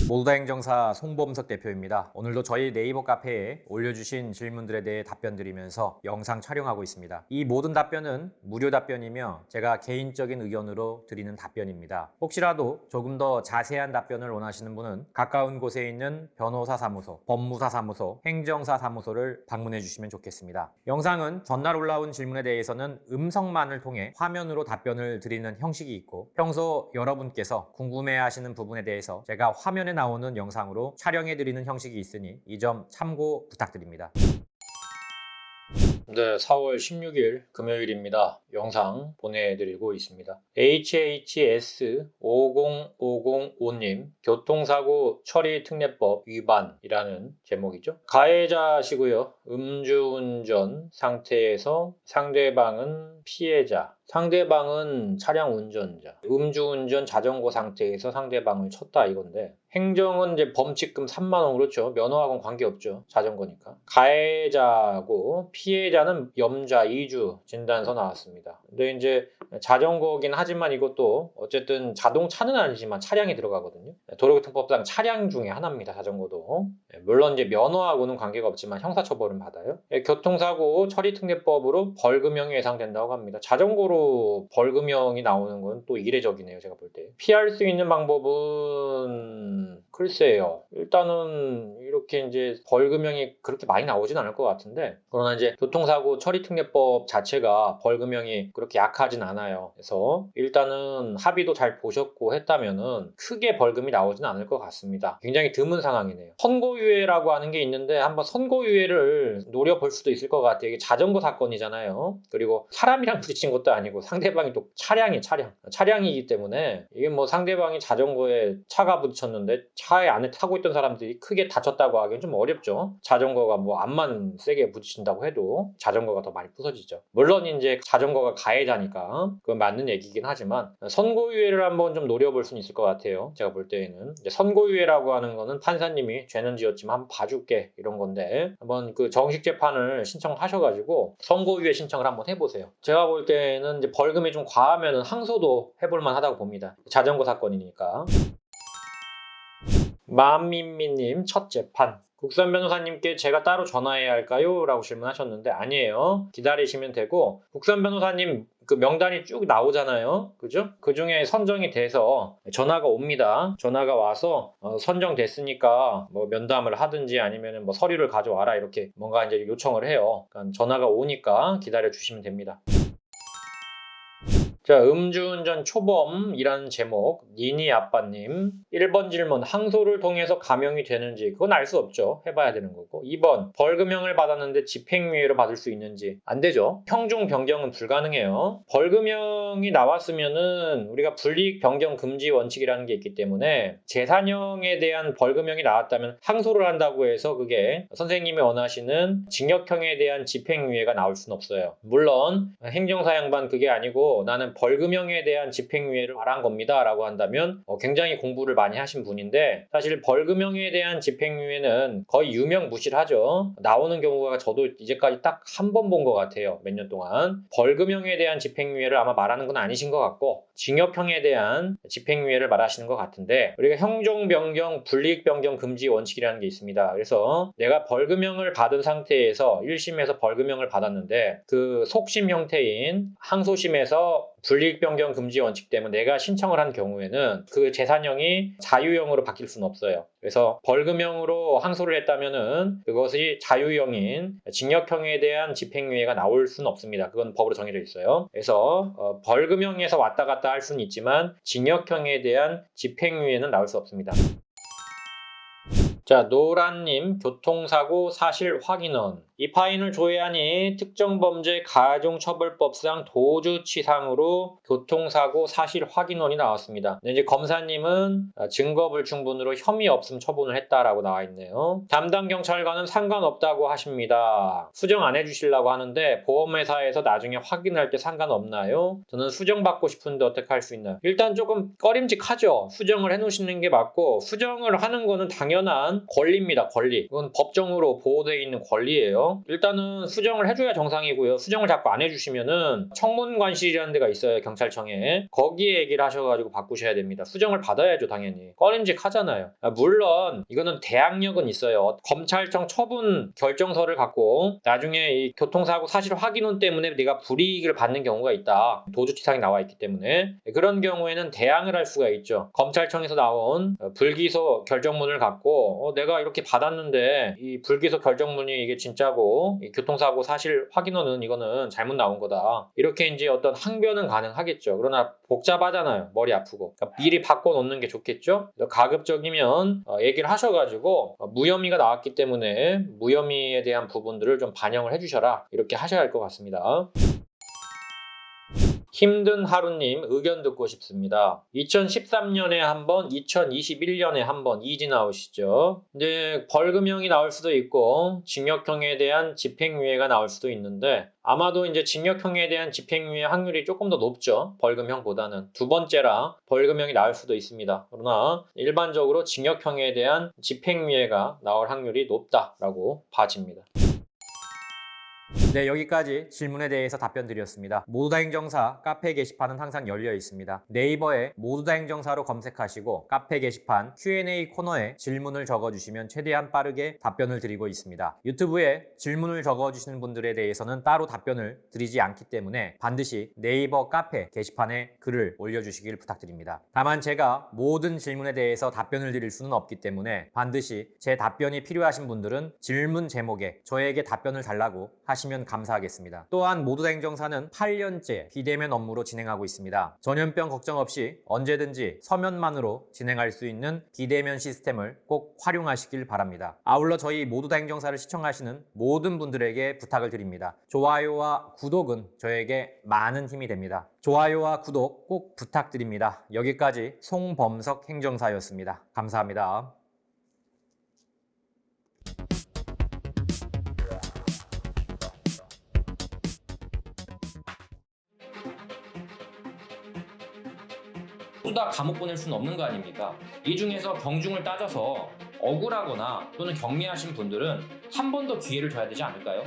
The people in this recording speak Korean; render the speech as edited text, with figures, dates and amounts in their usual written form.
몰다행정사 송범석 대표입니다. 오늘도 저희 네이버 카페에 올려주신 질문들에 대해 답변 드리면서 영상 촬영하고 있습니다. 이 모든 답변은 무료 답변이며 제가 개인적인 의견으로 드리는 답변입니다. 혹시라도 조금 더 자세한 답변을 원하시는 분은 가까운 곳에 있는 변호사 사무소, 법무사 사무소, 행정사 사무소를 방문해 주시면 좋겠습니다. 영상은 전날 올라온 질문에 대해서는 음성만을 통해 화면으로 답변을 드리는 형식이 있고, 평소 여러분께서 궁금해하시는 부분에 대해서 제가 화면에 나오는 영상으로 촬영해드리는 형식이 있으니 이 점 참고 부탁드립니다. 네, 4월 16일 금요일입니다. 영상 보내드리고 있습니다. HHS50505님, 교통사고 처리 특례법 위반이라는 제목이죠. 가해자시고요. 음주운전 상태에서 상대방은 피해자, 상대방은 차량 운전자, 음주운전 자전거 상태에서 상대방을 쳤다 이건데, 행정은 이제 범칙금 3만 원, 그렇죠. 면허하고는 관계없죠. 자전거니까. 가해자고 피해자는 염자, 이주 진단서 나왔습니다. 근데 이제 자전거긴 하지만 이것도 어쨌든 자동차는 아니지만 차량이 들어가거든요. 도로교통법상 차량 중에 하나입니다. 자전거도. 물론 이제 면허하고는 관계가 없지만 형사처벌은 받아요. 교통사고 처리특례법으로 벌금형이 예상된다고 합니다. 자전거로 벌금형이 나오는 건 또 이례적이네요. 제가 볼 때. 피할 수 있는 방법은 글쎄요. 일단은 이렇게 이제 벌금형이 그렇게 많이 나오진 않을 것 같은데, 그러나 이제 교통사고 처리특례법 자체가 벌금형이 그렇게 약하진 않아요. 그래서 일단은 합의도 잘 보셨고 했다면은 크게 벌금이 나오진 않을 것 같습니다. 굉장히 드문 상황이네요. 선고유예라고 하는 게 있는데 한번 선고유예를 노려볼 수도 있을 것 같아요. 이게 자전거 사건이잖아요. 그리고 사람이랑 부딪힌 것도 아니고 상대방이 또 차량이기 때문에, 이게 뭐 상대방이 자전거에 차가 부딪혔는데 차에 안에 타고 있던 사람들이 크게 다쳤다고 하기엔 좀 어렵죠. 자전거가 뭐 앞만 세게 부딪힌다고 해도 자전거가 더 많이 부서지죠. 물론 이제 자전거가 가해자니까 그건 맞는 얘기긴 하지만, 선고유예를 한번 좀 노려볼 수는 있을 것 같아요. 제가 볼 때에는 이제 선고유예라고 하는 거는 판사님이 죄는 지었지만 한번 봐줄게 이런 건데, 한번 그 정식 재판을 신청하셔가지고 선고유예 신청을 한번 해보세요. 제가 볼 때는 이제 벌금이 좀 과하면은 항소도 해볼 만하다고 봅니다. 자전거 사건이니까. 마민미님, 첫 재판. 국선 변호사님께 제가 따로 전화해야 할까요? 라고 질문하셨는데, 아니에요. 기다리시면 되고, 국선 변호사님 그 명단이 쭉 나오잖아요. 그죠? 그 중에 선정이 돼서 전화가 옵니다. 전화가 와서 선정됐으니까 뭐 면담을 하든지 아니면 뭐 서류를 가져와라 이렇게 뭔가 이제 요청을 해요. 그러니까 전화가 오니까 기다려 주시면 됩니다. 자, 음주운전 초범이라는 제목, 니니 아빠님. 1번 질문, 항소를 통해서 감형이 되는지, 그건 알 수 없죠. 해봐야 되는 거고. 2번, 벌금형을 받았는데 집행유예로 받을 수 있는지, 안 되죠. 형중 변경은 불가능해요. 벌금형이 나왔으면은 우리가 불이익 변경 금지 원칙이라는 게 있기 때문에, 재산형에 대한 벌금형이 나왔다면 항소를 한다고 해서 그게 선생님이 원하시는 징역형에 대한 집행유예가 나올 수는 없어요. 물론 행정사 양반 그게 아니고 나는 벌금형에 대한 집행유예를 바란 겁니다 라고 한다면 굉장히 공부를 많이 하신 분인데, 사실 벌금형에 대한 집행유예는 거의 유명무실하죠. 나오는 경우가 저도 이제까지 딱 한 번 본 것 같아요. 몇 년 동안. 벌금형에 대한 집행유예를 아마 말하는 건 아니신 것 같고, 징역형에 대한 집행유예를 말하시는 것 같은데, 우리가 형종변경, 불이익변경 금지 원칙이라는 게 있습니다. 그래서 내가 벌금형을 받은 상태에서 1심에서 벌금형을 받았는데 그 속심 형태인 항소심에서 불이익변경 금지 원칙 때문에 내가 신청을 한 경우에는 그 재산형이 자유형으로 바뀔 수는 없어요. 그래서 벌금형으로 항소를 했다면은 그것이 자유형인 징역형에 대한 집행유예가 나올 수는 없습니다. 그건 법으로 정해져 있어요. 그래서 벌금형에서 왔다 갔다 할 수는 있지만 징역형에 대한 집행유예는 나올 수 없습니다. 자, 노란님, 교통사고 사실 확인원. 이 파인을 조회하니 특정범죄 가중처벌법상 도주치상으로 교통사고 사실 확인원이 나왔습니다. 이제 검사님은 증거불충분으로 혐의 없음 처분을 했다라고 나와 있네요. 담당 경찰관은 상관없다고 하십니다. 수정 안 해주시려고 하는데 보험회사에서 나중에 확인할 때 상관없나요? 저는 수정받고 싶은데 어떻게 할 수 있나요? 일단 조금 꺼림직하죠. 수정을 해놓으시는 게 맞고, 수정을 하는 거는 당연한 이거는 권리입니다. 권리. 이건 법정으로 보호되어 있는 권리예요. 일단은 수정을 해줘야 정상이고요. 수정을 자꾸 안 해주시면은 청문관실이라는 데가 있어요. 경찰청에. 거기에 얘기를 하셔가지고 바꾸셔야 됩니다. 수정을 받아야죠. 당연히. 꺼림직하잖아요. 물론 이거는 대항력은 있어요. 검찰청 처분 결정서를 갖고 나중에 이 교통사고 사실 확인혼 때문에 내가 불이익을 받는 경우가 있다. 도주치상이 나와 있기 때문에 그런 경우에는 대항을 할 수가 있죠. 검찰청에서 나온 불기소 결정문을 갖고 내가 이렇게 받았는데 이 불기소 결정문이 이게 진짜고 이 교통사고 사실 확인혼은 이거는 잘못 나온 거다. 이렇게 이제 어떤 항변은 가능하겠죠. 그러나 복잡하잖아요. 머리 아프고. 그러니까 미리 바꿔놓는 게 좋겠죠. 가급적이면 얘기를 하셔가지고 무혐의가 나왔기 때문에 무혐의에 대한 부분들을 좀 반영을 해주셔라. 이렇게 하셔야 할 것 같습니다. 힘든 하루님 의견 듣고 싶습니다. 2013년에 한 번, 2021년에 한 번 이지 나오시죠. 이제 벌금형이 나올 수도 있고 징역형에 대한 집행유예가 나올 수도 있는데 아마도 이제 징역형에 대한 집행유예 확률이 조금 더 높죠. 벌금형보다는. 두 번째라 벌금형이 나올 수도 있습니다. 그러나 일반적으로 징역형에 대한 집행유예가 나올 확률이 높다라고 봐집니다. 네, 여기까지 질문에 대해서 답변 드렸습니다. 모두다 행정사 카페 게시판은 항상 열려 있습니다. 네이버에 모두다 행정사로 검색하시고 카페 게시판 Q&A 코너에 질문을 적어주시면 최대한 빠르게 답변을 드리고 있습니다. 유튜브에 질문을 적어주시는 분들에 대해서는 따로 답변을 드리지 않기 때문에 반드시 네이버 카페 게시판에 글을 올려주시길 부탁드립니다. 다만 제가 모든 질문에 대해서 답변을 드릴 수는 없기 때문에 반드시 제 답변이 필요하신 분들은 질문 제목에 저에게 답변을 달라고 하시면 감사하겠습니다. 또한 모두다 행정사는 8년째 비대면 업무로 진행하고 있습니다. 전염병 걱정 없이 언제든지 서면만으로 진행할 수 있는 비대면 시스템을 꼭 활용하시길 바랍니다. 아울러 저희 모두다 행정사를 시청하시는 모든 분들에게 부탁을 드립니다. 좋아요와 구독은 저에게 많은 힘이 됩니다. 좋아요와 구독 꼭 부탁드립니다. 여기까지 송범석 행정사였습니다. 감사합니다. 모두 다 감옥 보낼 수는 없는 거 아닙니까? 이 중에서 경중을 따져서 억울하거나 또는 경미하신 분들은 한 번 더 기회를 줘야 되지 않을까요?